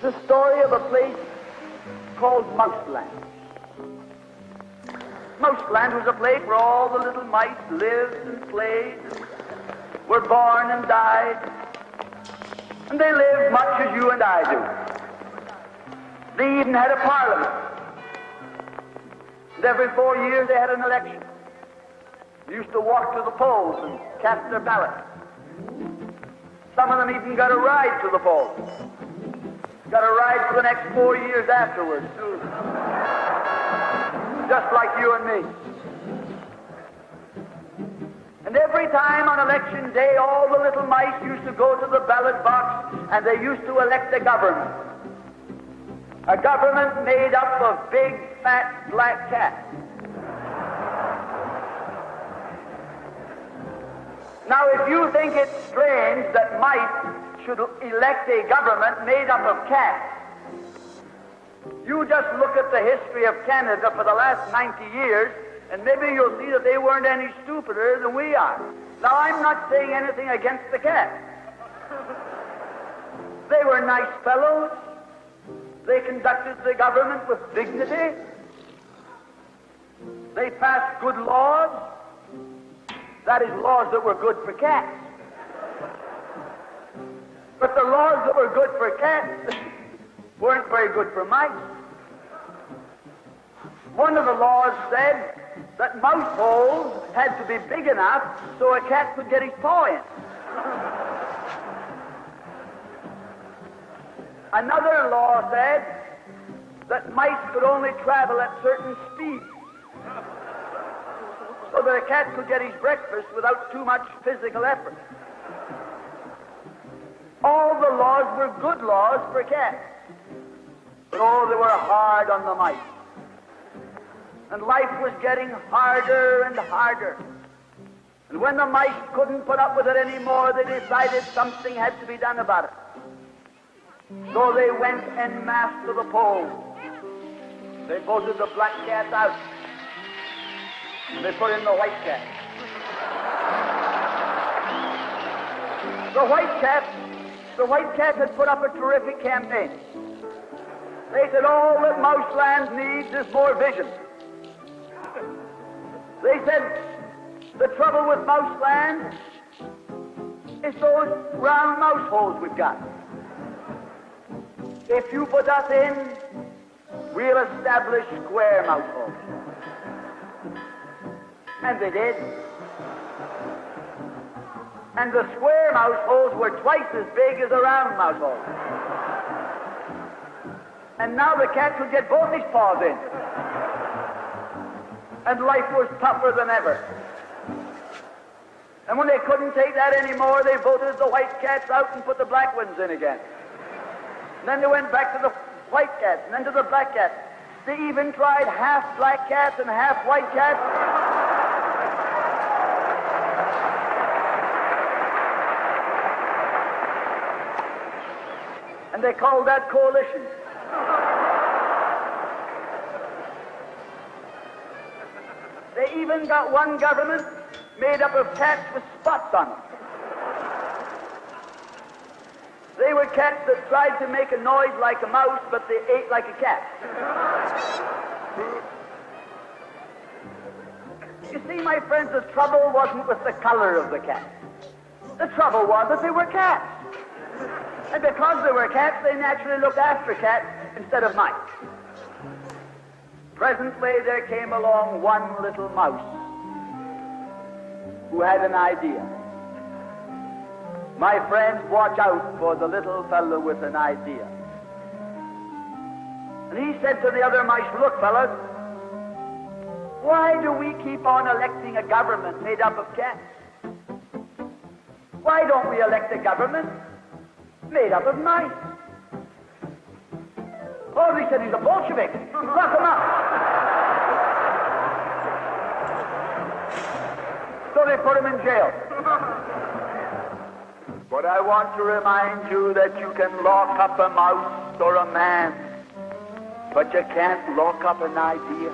It's a story of a place called Mouseland. Mouseland was a place where all the little mice lived and played, were born and died, and they lived much as you and I do. They even had a parliament. And every 4 years they had an election. They used to walk to the polls and cast their ballot. Some of them even got a ride to the polls. Got a ride for the next 4 years afterwards, too. Just like you and me. And every time on election day, all the little mice used to go to the ballot box and they used to elect a government. A government made up of big, fat, black cats. Now, if you think it's strange that mice should elect a government made up of cats, you just look at the history of Canada for the last 90 years, and maybe you'll see that they weren't any stupider than we are. Now, I'm not saying anything against the cats. They were nice fellows. They conducted the government with dignity. They passed good laws. That is, laws that were good for cats. But the laws that were good for cats weren't very good for mice. One of the laws said that mouse holes had to be big enough so a cat could get his paw in. Another law said that mice could only travel at certain speeds so that a cat could get his breakfast without too much physical effort. All the laws were good laws for cats, but oh, they were hard on the mice. And life was getting harder and harder. And when the mice couldn't put up with it anymore, they decided something had to be done about it. So they went en masse to the polls. They voted the black cat out. And they put in the white cat. The white cat had put up a terrific campaign. They said all that Mouseland needs is more vision. They said the trouble with Mouseland is those round mouse holes we've got. If you put us in, we'll establish square mouse holes. And they did. And the square mouse holes were twice as big as the round mouse holes. And now the cat could get both his paws in. And life was tougher than ever. And when they couldn't take that anymore, they voted the white cats out and put the black ones in again. And then they went back to the white cats, and then to the black cats. They even tried half black cats and half white cats. And they called that coalition. They even got one government made up of cats with spots on them. They were cats that tried to make a noise like a mouse, but they ate like a cat. You see, my friends, the trouble wasn't with the color of the cat. The trouble was that they were cats. And because they were cats, they naturally looked after cats instead of mice. Presently, there came along one little mouse who had an idea. My friends, watch out for the little fellow with an idea. And he said to the other mice, look, fellas, why do we keep on electing a government made up of cats? Why don't we elect a government made up of mice? Oh, they said he's a Bolshevik. Lock him up. So they put him in jail. But I want to remind you that you can lock up a mouse or a man, but you can't lock up an idea.